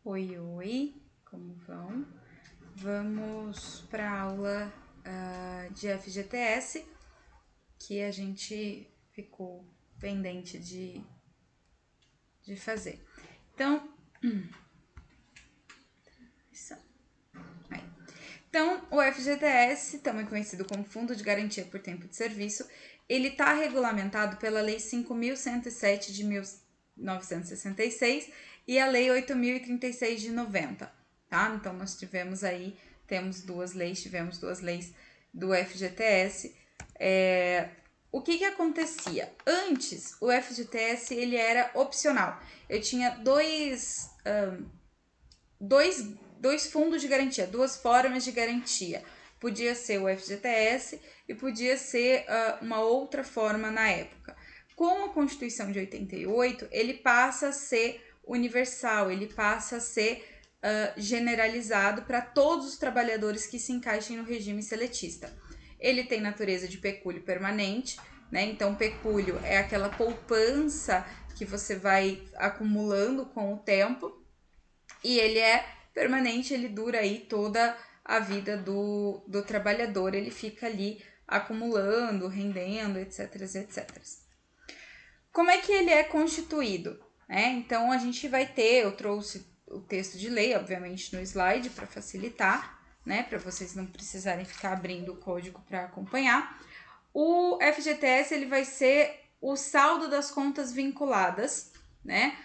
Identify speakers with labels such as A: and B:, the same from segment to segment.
A: Oi, oi, como vão? Vamos para a aula de FGTS, que a gente ficou pendente de fazer. Então, isso aí. Então, o FGTS, também conhecido como Fundo de Garantia por Tempo de Serviço, ele está regulamentado pela Lei 5.107 de 1966 e a Lei 8.036 de 90, tá? Então, nós tivemos duas leis do FGTS. O que acontecia? Antes, o FGTS ele era opcional. Eu tinha dois fundos de garantia, duas formas de garantia. Podia ser o FGTS e podia ser uma outra forma na época. Com a Constituição de 88, ele passa a ser universal, ele passa a ser generalizado para todos os trabalhadores que se encaixem no regime seletista. Ele tem natureza de pecúlio permanente, né? Então, pecúlio é aquela poupança que você vai acumulando com o tempo, e ele é permanente, ele dura aí toda a vida do trabalhador, ele fica ali acumulando, rendendo, etc, etc. Como é que ele é constituído? Então, a gente vai ter, eu trouxe o texto de lei, obviamente, no slide para facilitar, né, para vocês não precisarem ficar abrindo o código para acompanhar. O FGTS ele vai ser o saldo das contas vinculadas, né,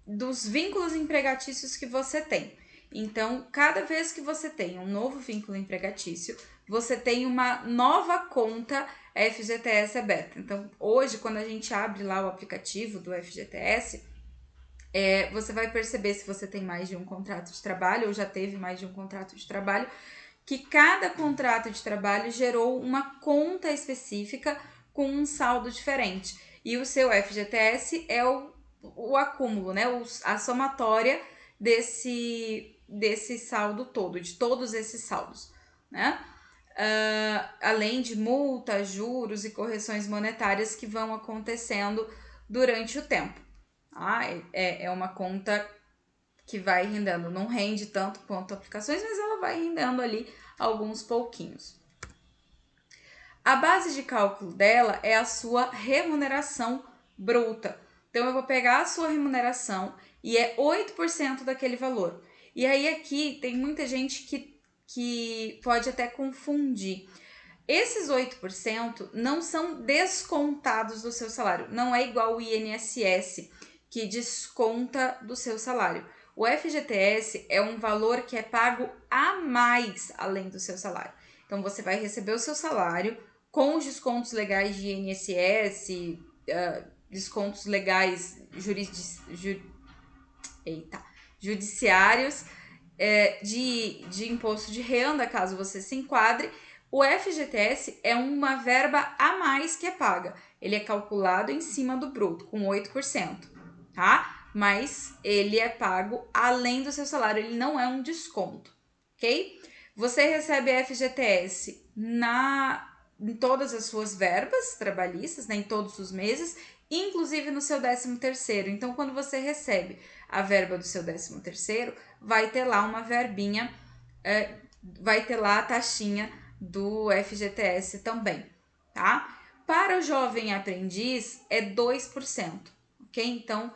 A: dos vínculos empregatícios que você tem. Então, cada vez que você tem um novo vínculo empregatício, você tem uma nova conta FGTS aberta. Então, hoje, quando a gente abre lá o aplicativo do FGTS, você vai perceber se você tem mais de um contrato de trabalho ou já teve mais de um contrato de trabalho, que cada contrato de trabalho gerou uma conta específica com um saldo diferente. E o seu FGTS é o acúmulo, né? A somatória desse saldo todo, de todos esses saldos, né? Além de multas, juros e correções monetárias que vão acontecendo durante o tempo. É uma conta que vai rendendo, não rende tanto quanto aplicações, mas ela vai rendendo ali alguns pouquinhos. A base de cálculo dela é a sua remuneração bruta. Então, eu vou pegar a sua remuneração e é 8% daquele valor. E aí, aqui tem muita gente que pode até confundir. Esses 8% não são descontados do seu salário. Não é igual o INSS, que desconta do seu salário. O FGTS é um valor que é pago a mais além do seu salário. Então, você vai receber o seu salário com os descontos legais de INSS, descontos legais judiciários, de imposto de renda, caso você se enquadre. O FGTS é uma verba a mais que é paga. Ele é calculado em cima do bruto, com 8%, tá? Mas ele é pago além do seu salário, ele não é um desconto, ok? Você recebe FGTS em todas as suas verbas trabalhistas, né, em todos os meses, inclusive no seu 13º. Então, quando você recebe a verba do seu 13º, vai ter lá uma verbinha, vai ter lá a taxinha do FGTS também, tá? Para o jovem aprendiz é 2%, ok? Então,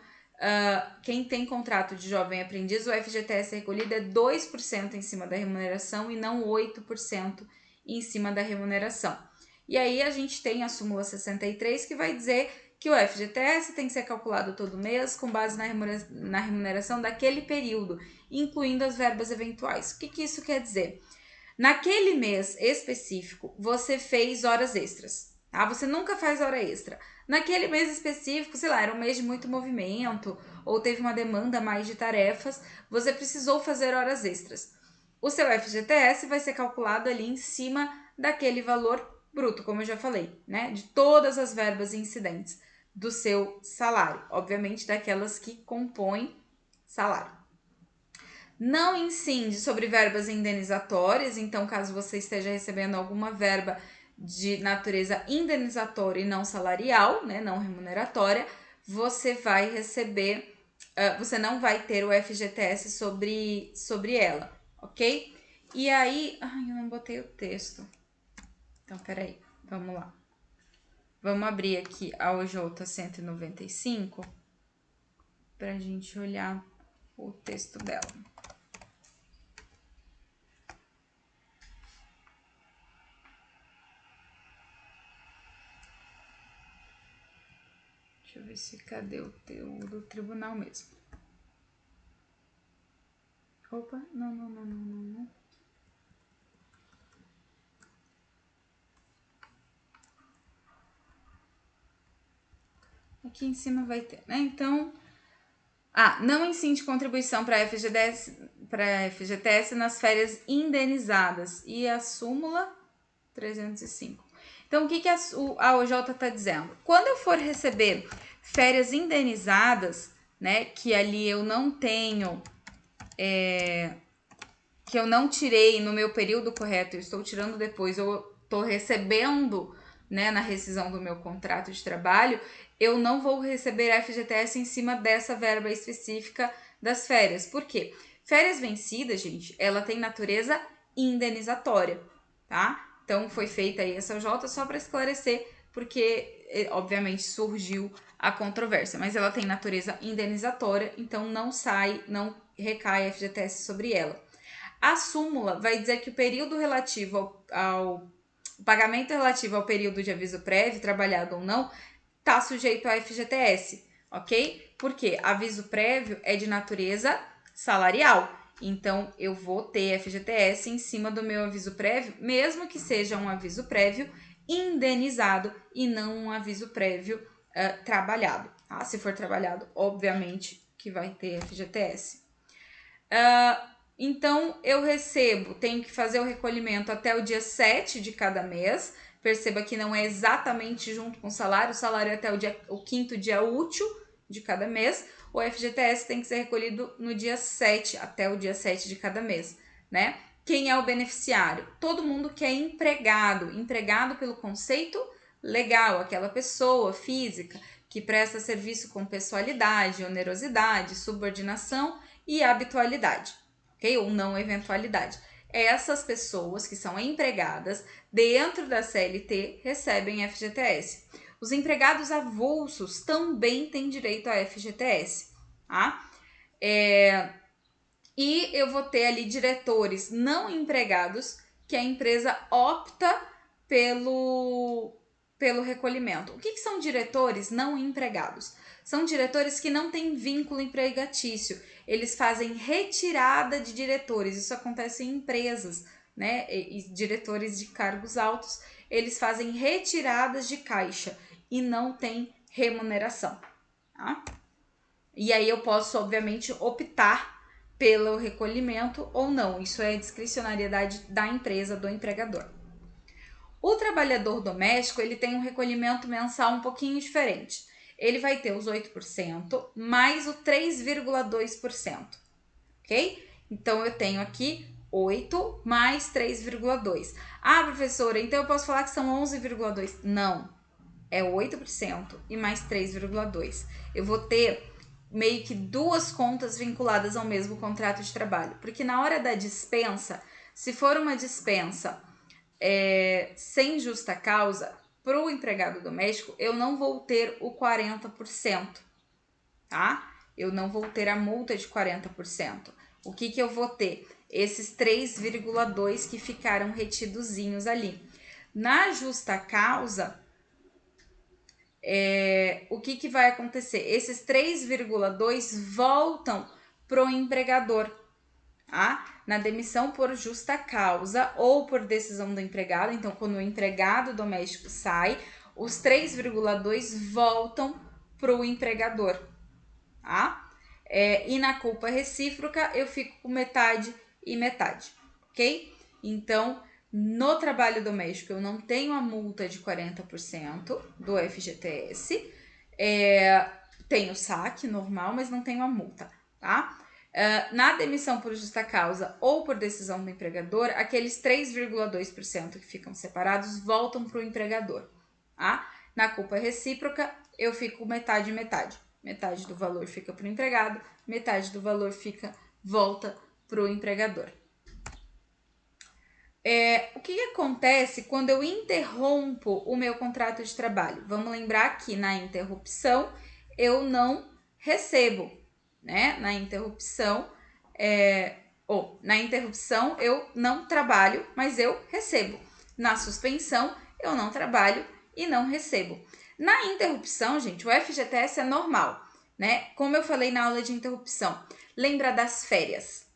A: quem tem contrato de jovem aprendiz, o FGTS recolhido é 2% em cima da remuneração e não 8% em cima da remuneração. E aí a gente tem a súmula 63, que vai dizer que o FGTS tem que ser calculado todo mês com base na remuneração daquele período, incluindo as verbas eventuais. O que isso quer dizer? Naquele mês específico, você fez horas extras, tá? Você nunca faz hora extra. Naquele mês específico, sei lá, era um mês de muito movimento, ou teve uma demanda mais de tarefas, você precisou fazer horas extras. O seu FGTS vai ser calculado ali em cima daquele valor bruto, como eu já falei, né? De todas as verbas incidentes do seu salário, obviamente daquelas que compõem salário. Não incide sobre verbas indenizatórias, então caso você esteja recebendo alguma verba de natureza indenizatória e não salarial, né, não remuneratória, você vai receber você não vai ter o FGTS sobre ela, ok? E aí, ai, eu não botei o texto. Então, peraí, vamos lá. Vamos abrir aqui a OJ 195 pra gente olhar o texto dela. Deixa eu ver se cadê o teu do tribunal mesmo. Opa, não. Aqui em cima vai ter, né? Então, não incide contribuição para FGTS nas férias indenizadas. E a súmula 305. Então, o que a OJ está dizendo? Quando eu for receber férias indenizadas, né, que ali eu não tenho, que eu não tirei no meu período correto, eu estou tirando depois, eu estou recebendo, né, na rescisão do meu contrato de trabalho, eu não vou receber FGTS em cima dessa verba específica das férias. Por quê? Férias vencidas, gente, ela tem natureza indenizatória, tá? Então, foi feita aí essa OJ só para esclarecer, porque, obviamente, surgiu a controvérsia, mas ela tem natureza indenizatória, então não recai FGTS sobre ela. A súmula vai dizer que o período relativo ao pagamento relativo ao período de aviso prévio, trabalhado ou não, está sujeito ao FGTS, ok? Porque aviso prévio é de natureza salarial. Então, eu vou ter FGTS em cima do meu aviso prévio, mesmo que seja um aviso prévio indenizado e não um aviso prévio trabalhado. Tá? Se for trabalhado, obviamente que vai ter FGTS. Então, eu tenho que fazer o recolhimento até o dia 7 de cada mês. Perceba que não é exatamente junto com o salário é até o quinto dia útil de cada mês. O FGTS tem que ser recolhido no dia 7, até o dia 7 de cada mês, né? Quem é o beneficiário? Todo mundo que é empregado pelo conceito legal, aquela pessoa física que presta serviço com pessoalidade, onerosidade, subordinação e habitualidade. Okay? Ou não eventualidade. Essas pessoas que são empregadas dentro da CLT recebem FGTS. Os empregados avulsos também têm direito a FGTS. Tá? E eu vou ter ali diretores não empregados que a empresa opta pelo recolhimento. O que são diretores não empregados? São diretores que não têm vínculo empregatício. Eles fazem retirada de diretores. Isso acontece em empresas, né? E diretores de cargos altos, eles fazem retiradas de caixa e não tem remuneração. Tá? E aí eu posso, obviamente, optar pelo recolhimento ou não. Isso é discricionariedade da empresa, do empregador. O trabalhador doméstico, ele tem um recolhimento mensal um pouquinho diferente. Ele vai ter os 8% mais o 3,2%, ok? Então, eu tenho aqui 8 mais 3,2. Ah, professora, então eu posso falar que são 11,2? Não, é 8% e mais 3,2. Eu vou ter meio que duas contas vinculadas ao mesmo contrato de trabalho, porque na hora da dispensa, se for uma dispensa sem justa causa, para o empregado doméstico, eu não vou ter o 40%, tá? Eu não vou ter a multa de 40%. O que eu vou ter? Esses 3,2 que ficaram retidozinhos ali. Na justa causa, o que vai acontecer? Esses 3,2 voltam para o empregador. Na demissão por justa causa ou por decisão do empregado. Então, quando o empregado doméstico sai, os 3,2 voltam para o empregador. E na culpa recíproca, eu fico com metade e metade, ok? Então, no trabalho doméstico, eu não tenho a multa de 40% do FGTS. Tenho saque normal, mas não tenho a multa, tá? Na demissão por justa causa ou por decisão do empregador, aqueles 3,2% que ficam separados voltam para o empregador. Na culpa recíproca, eu fico metade e metade. metade do valor fica para o empregado, metade do valor volta para o empregador. O que acontece quando eu interrompo o meu contrato de trabalho? Vamos lembrar que na interrupção eu não recebo, né? Na interrupção eu não trabalho, mas eu recebo. Na suspensão eu não trabalho e não recebo. Na interrupção, gente, o FGTS é normal, né? Como eu falei na aula de interrupção, lembra das férias,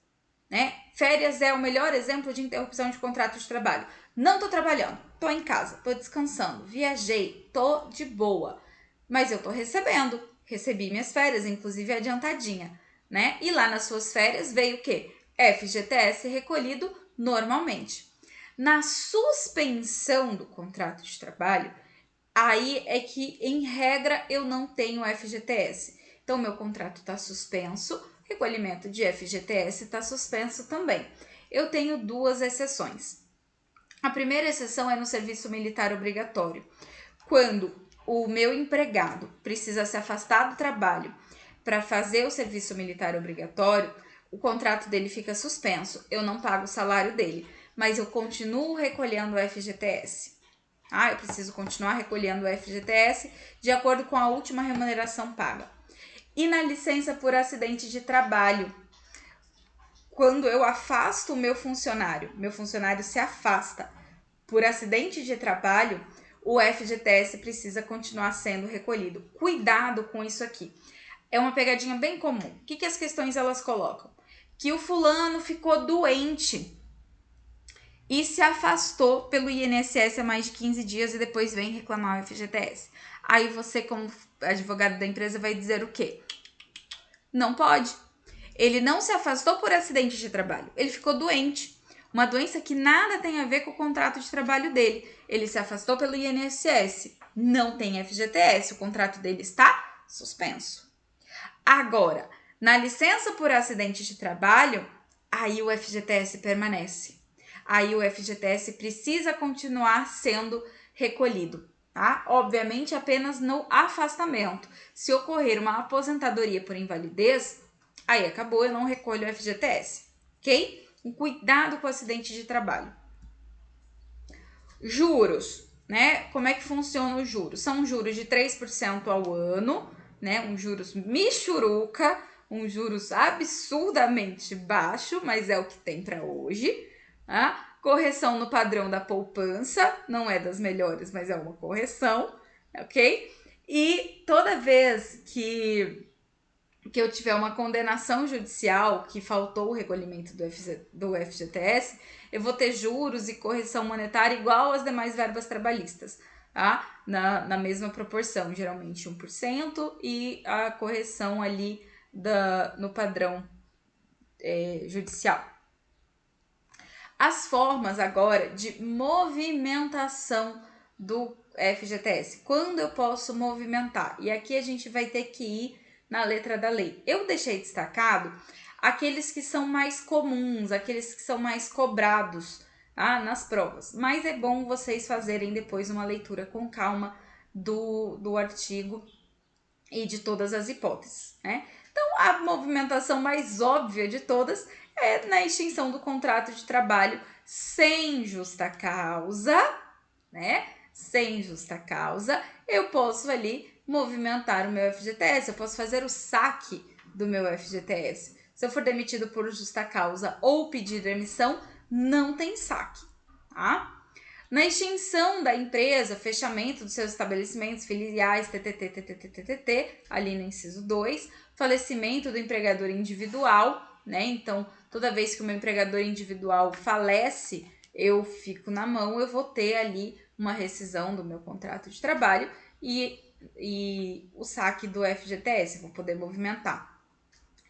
A: né? Férias é o melhor exemplo de interrupção de contrato de trabalho. Não tô trabalhando, tô em casa, tô descansando, viajei, tô de boa, mas eu tô recebendo. Recebi minhas férias, inclusive adiantadinha, né? E lá nas suas férias veio o quê? FGTS recolhido normalmente. Na suspensão do contrato de trabalho, aí é que, em regra, eu não tenho FGTS. Então, meu contrato está suspenso, recolhimento de FGTS está suspenso também. Eu tenho duas exceções. A primeira exceção é no serviço militar obrigatório. Quando o meu empregado precisa se afastar do trabalho para fazer o serviço militar obrigatório, o contrato dele fica suspenso. Eu não pago o salário dele, mas eu continuo recolhendo o FGTS. Eu preciso continuar recolhendo o FGTS de acordo com a última remuneração paga. E na licença por acidente de trabalho, quando eu afasto o meu funcionário se afasta por acidente de trabalho, o FGTS precisa continuar sendo recolhido. Cuidado com isso aqui. É uma pegadinha bem comum. O que as questões elas colocam? Que o fulano ficou doente e se afastou pelo INSS há mais de 15 dias e depois vem reclamar o FGTS. Aí você, como advogado da empresa, vai dizer o quê? Não pode. Ele não se afastou por acidente de trabalho, ele ficou doente. Uma doença que nada tem a ver com o contrato de trabalho dele. Ele se afastou pelo INSS, não tem FGTS, o contrato dele está suspenso. Agora, na licença por acidente de trabalho, aí o FGTS permanece. Aí o FGTS precisa continuar sendo recolhido, tá? Obviamente apenas no afastamento. Se ocorrer uma aposentadoria por invalidez, aí acabou, eu não recolho o FGTS, ok? Cuidado com o acidente de trabalho. Juros, né? Como é que funciona os juros? São juros de 3% ao ano, né? Um juros michuruca, um juros absurdamente baixo, mas é o que tem para hoje. Tá? Correção no padrão da poupança, não é das melhores, mas é uma correção, ok? E toda vez que eu tiver uma condenação judicial que faltou o recolhimento do FGTS, eu vou ter juros e correção monetária igual às demais verbas trabalhistas, tá? Na mesma proporção, geralmente 1%, e a correção ali no padrão judicial. As formas agora de movimentação do FGTS. Quando eu posso movimentar? E aqui a gente vai ter que ir na letra da lei. Eu deixei destacado aqueles que são mais comuns, aqueles que são mais cobrados, tá? Nas provas. Mas é bom vocês fazerem depois uma leitura com calma do artigo e de todas as hipóteses, né? Então, a movimentação mais óbvia de todas é na extinção do contrato de trabalho sem justa causa, né? Sem justa causa, eu posso ali movimentar o meu FGTS, eu posso fazer o saque do meu FGTS. Se eu for demitido por justa causa ou pedir demissão, não tem saque, tá? Na extinção da empresa, fechamento dos seus estabelecimentos filiais, ali no inciso 2, falecimento do empregador individual, né? Então, toda vez que o meu empregador individual falece, eu fico na mão, eu vou ter ali uma rescisão do meu contrato de trabalho e o saque do FGTS, vou poder movimentar.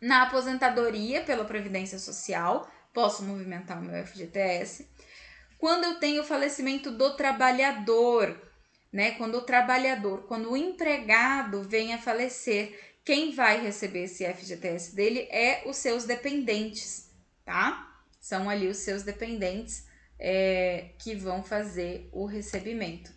A: Na aposentadoria pela Previdência Social, posso movimentar o meu FGTS. Quando eu tenho o falecimento do trabalhador, né? Quando o empregado vem a falecer, quem vai receber esse FGTS dele é os seus dependentes, tá? São ali os seus dependentes que vão fazer o recebimento.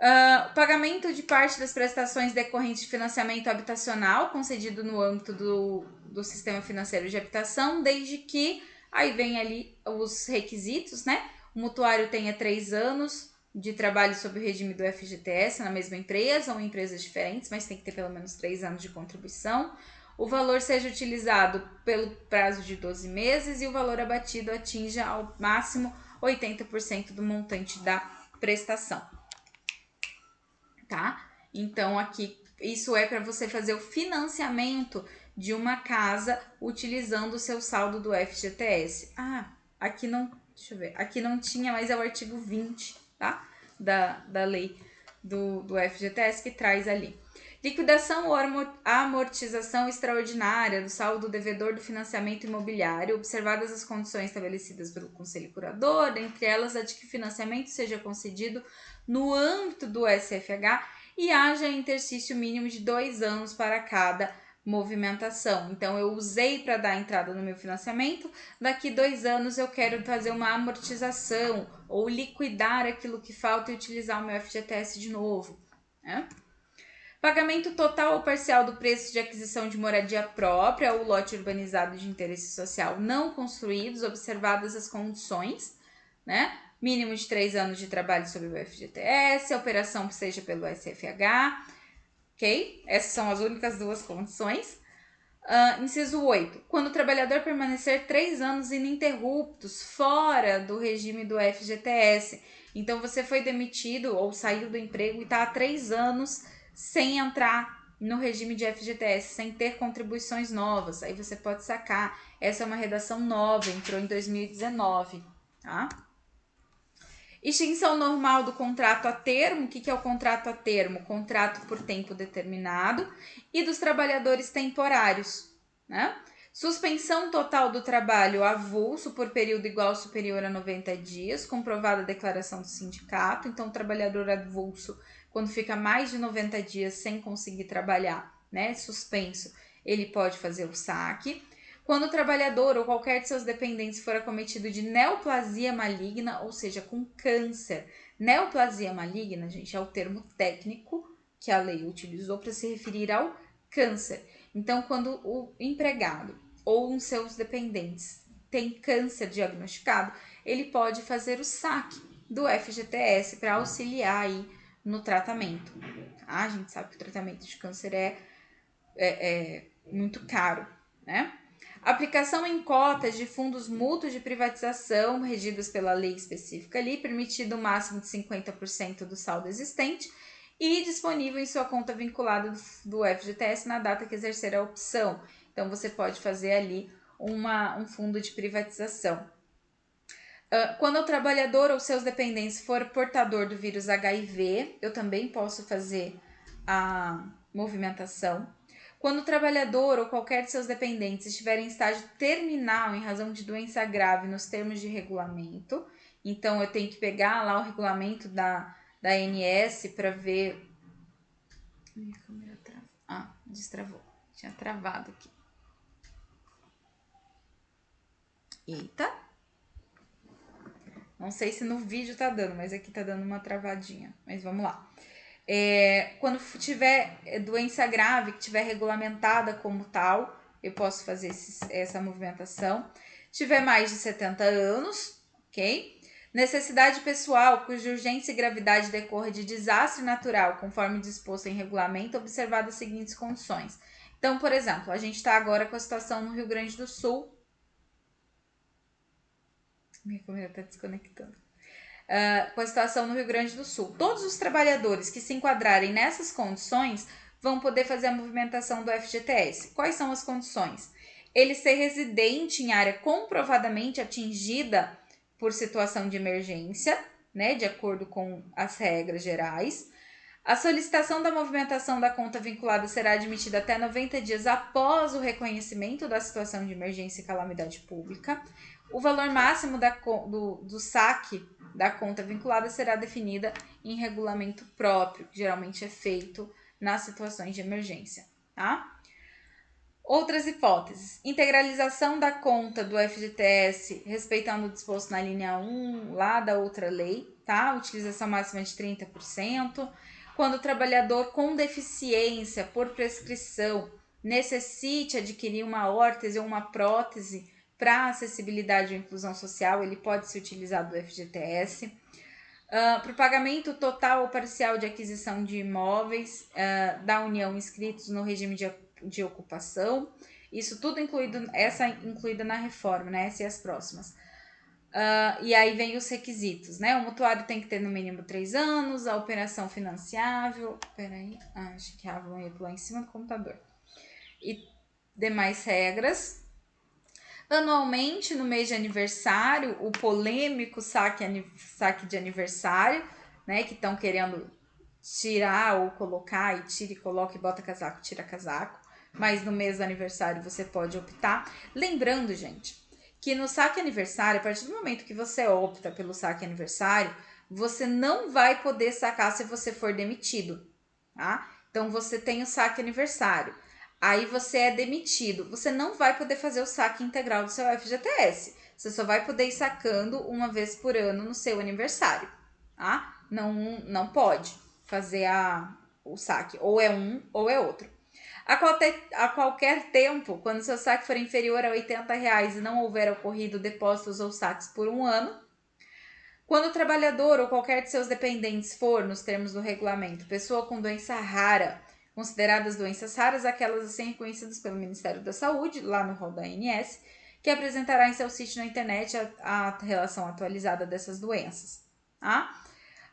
A: O pagamento de parte das prestações decorrentes de financiamento habitacional concedido no âmbito do sistema financeiro de habitação, desde que, aí vem ali os requisitos, né? O mutuário tenha 3 anos de trabalho sob o regime do FGTS na mesma empresa ou em empresas diferentes, mas tem que ter pelo menos 3 anos de contribuição. O valor seja utilizado pelo prazo de 12 meses e o valor abatido atinja ao máximo 80% do montante da prestação. Tá? Então, aqui, isso é para você fazer o financiamento de uma casa utilizando o seu saldo do FGTS. Aqui não, deixa eu ver, aqui não tinha, mas é o artigo 20, tá? Da lei do FGTS que traz ali. Liquidação ou amortização extraordinária do saldo devedor do financiamento imobiliário, observadas as condições estabelecidas pelo Conselho Curador, entre elas a de que o financiamento seja concedido no âmbito do SFH e haja interstício mínimo de 2 anos para cada movimentação. Então, eu usei para dar entrada no meu financiamento, daqui 2 anos eu quero fazer uma amortização ou liquidar aquilo que falta e utilizar o meu FGTS de novo, né? Pagamento total ou parcial do preço de aquisição de moradia própria ou lote urbanizado de interesse social não construídos, observadas as condições, né? Mínimo de 3 anos de trabalho sob o FGTS, a operação seja pelo SFH, ok? Essas são as únicas 2 condições. Inciso 8. Quando o trabalhador permanecer 3 anos ininterruptos fora do regime do FGTS. Então, você foi demitido ou saiu do emprego e está há 3 anos sem entrar no regime de FGTS, sem ter contribuições novas. Aí você pode sacar. Essa é uma redação nova, entrou em 2019, tá? Extinção normal do contrato a termo. O que é o contrato a termo? Contrato por tempo determinado. E dos trabalhadores temporários, né? Suspensão total do trabalho avulso por período igual ou superior a 90 dias, comprovada a declaração do sindicato. Então, o trabalhador avulso, quando fica mais de 90 dias sem conseguir trabalhar, né, suspenso, ele pode fazer o saque. Quando o trabalhador ou qualquer de seus dependentes for acometido de neoplasia maligna, ou seja, com câncer. Neoplasia maligna, gente, é o termo técnico que a lei utilizou para se referir ao câncer. Então, quando o empregado ou um seus dependentes tem câncer diagnosticado, ele pode fazer o saque do FGTS para auxiliar aí no tratamento. A gente sabe que o tratamento de câncer é muito caro, né? Aplicação em cotas de fundos mútuos de privatização regidos pela lei específica ali, permitido o máximo de 50% do saldo existente e disponível em sua conta vinculada do FGTS na data que exercer a opção. Então, você pode fazer ali um fundo de privatização. Quando o trabalhador ou seus dependentes for portador do vírus HIV, eu também posso fazer a movimentação. Quando o trabalhador ou qualquer de seus dependentes estiver em estágio terminal em razão de doença grave nos termos de regulamento, então eu tenho que pegar lá o regulamento da ANS para ver. Minha câmera travou. Destravou. Tinha travado aqui. Eita. Não sei se no vídeo tá dando, mas aqui tá dando uma travadinha. Mas vamos lá. Quando tiver doença grave, que tiver regulamentada como tal, eu posso fazer essa movimentação. Tiver mais de 70 anos, ok? Necessidade pessoal, cuja urgência e gravidade decorra de desastre natural, conforme disposto em regulamento, observadas as seguintes condições. Então, por exemplo, a gente está agora com a situação no Rio Grande do Sul. Minha câmera está desconectando. Com a situação no Rio Grande do Sul. Todos os trabalhadores que se enquadrarem nessas condições vão poder fazer a movimentação do FGTS. Quais são as condições? Ele ser residente em área comprovadamente atingida por situação de emergência, né, de acordo com as regras gerais. A solicitação da movimentação da conta vinculada será admitida até 90 dias após o reconhecimento da situação de emergência e calamidade pública. O valor máximo do saque da conta vinculada será definida em regulamento próprio, que geralmente é feito nas situações de emergência, tá? Outras hipóteses. Integralização da conta do FGTS, respeitando o disposto na linha 1 lá da outra lei, tá? Utilização máxima de 30%. Quando o trabalhador com deficiência por prescrição necessite adquirir uma órtese ou uma prótese para acessibilidade e inclusão social, ele pode se utilizar do FGTS. Para o pagamento total ou parcial de aquisição de imóveis da União inscritos no regime de ocupação, isso tudo incluído, essa incluída na reforma, né? Essas e as próximas. E aí vem os requisitos, né? O mutuário tem que ter no mínimo 3 anos, a operação financiável. Peraí, acho que a Avon ia pular em cima do computador. E demais regras. Anualmente, no mês de aniversário, o polêmico saque de aniversário, né? Que estão querendo tirar ou colocar, e tira e coloca e bota casaco, tira casaco. Mas no mês do aniversário você pode optar. Lembrando, gente, que no saque aniversário, a partir do momento que você opta pelo saque aniversário, você não vai poder sacar se você for demitido, tá? Então você tem o saque aniversário. Aí você é demitido, você não vai poder fazer o saque integral do seu FGTS. Você só vai poder ir sacando uma vez por ano no seu aniversário, tá? Não pode fazer o saque, ou é um ou é outro. A qualquer tempo, quando seu saque for inferior a R$80 e não houver ocorrido depósitos ou saques por um ano, quando o trabalhador ou qualquer de seus dependentes for, nos termos do regulamento, pessoa com doença rara, consideradas doenças raras aquelas assim reconhecidas pelo Ministério da Saúde, lá no rol da ANS, que apresentará em seu sítio na internet a relação atualizada dessas doenças. Tá?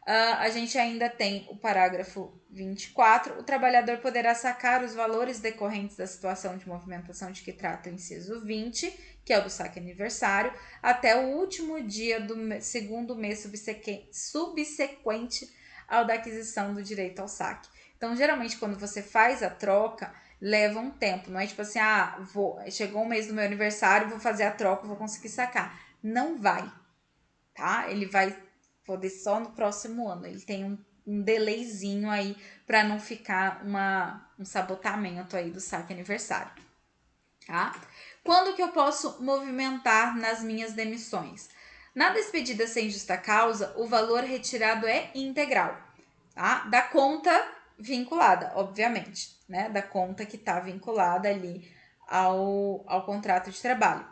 A: A gente ainda tem o parágrafo 24. O trabalhador poderá sacar os valores decorrentes da situação de movimentação de que trata o inciso 20, que é o do saque aniversário, até o último dia do segundo mês subsequente ao da aquisição do direito ao saque. Então, geralmente, quando você faz a troca, leva um tempo. Não é tipo assim, chegou o mês do meu aniversário, vou fazer a troca, vou conseguir sacar. Não vai, tá? Ele vai poder só no próximo ano. Ele tem um delayzinho aí para não ficar um sabotamento aí do saque aniversário, tá? Quando que eu posso movimentar nas minhas demissões? Na despedida sem justa causa, o valor retirado é integral, tá? Da conta vinculada, obviamente, né? Da conta que está vinculada ali ao contrato de trabalho.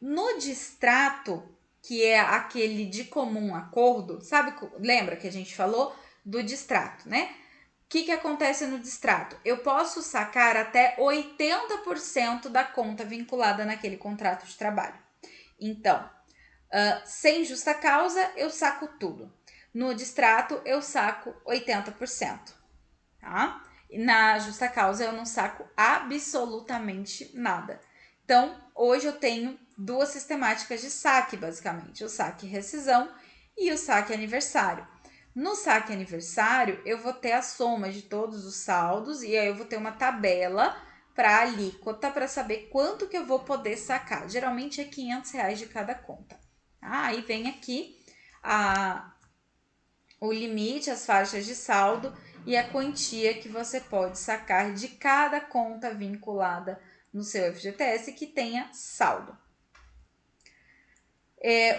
A: No distrato, que é aquele de comum acordo, sabe? Lembra que a gente falou do distrato, né? O que acontece no distrato? Eu posso sacar até 80% da conta vinculada naquele contrato de trabalho. Então, sem justa causa, eu saco tudo. No distrato, eu saco 80%. Tá? E na justa causa, eu não saco absolutamente nada. Então, hoje eu tenho duas sistemáticas de saque, basicamente. O saque rescisão e o saque aniversário. No saque aniversário, eu vou ter a soma de todos os saldos e aí eu vou ter uma tabela para alíquota para saber quanto que eu vou poder sacar. Geralmente é R$500 de cada conta. Aí vem aqui o limite, as faixas de saldo e a quantia que você pode sacar de cada conta vinculada no seu FGTS que tenha saldo.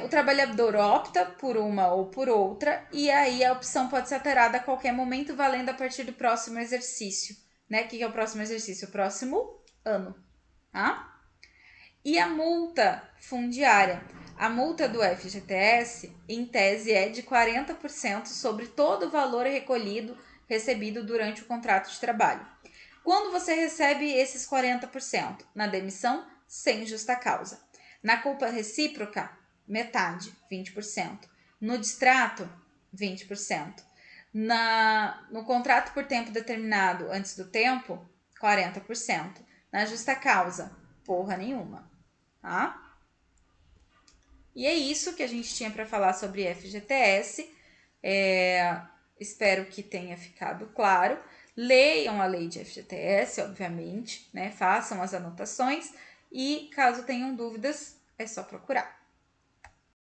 A: O trabalhador opta por uma ou por outra e aí a opção pode ser alterada a qualquer momento, valendo a partir do próximo exercício. Né? O que é o próximo exercício? O próximo ano. Tá? E a multa fundiária? A multa do FGTS, em tese, é de 40% sobre todo o valor recebido durante o contrato de trabalho. Quando você recebe esses 40%? Na demissão, sem justa causa. Na culpa recíproca, metade, 20%. No distrato, 20%. No contrato por tempo determinado antes do tempo, 40%. Na justa causa, porra nenhuma. Tá? E é isso que a gente tinha para falar sobre FGTS. Espero que tenha ficado claro. Leiam a lei de FGTS, obviamente, né? Façam as anotações e caso tenham dúvidas, é só procurar.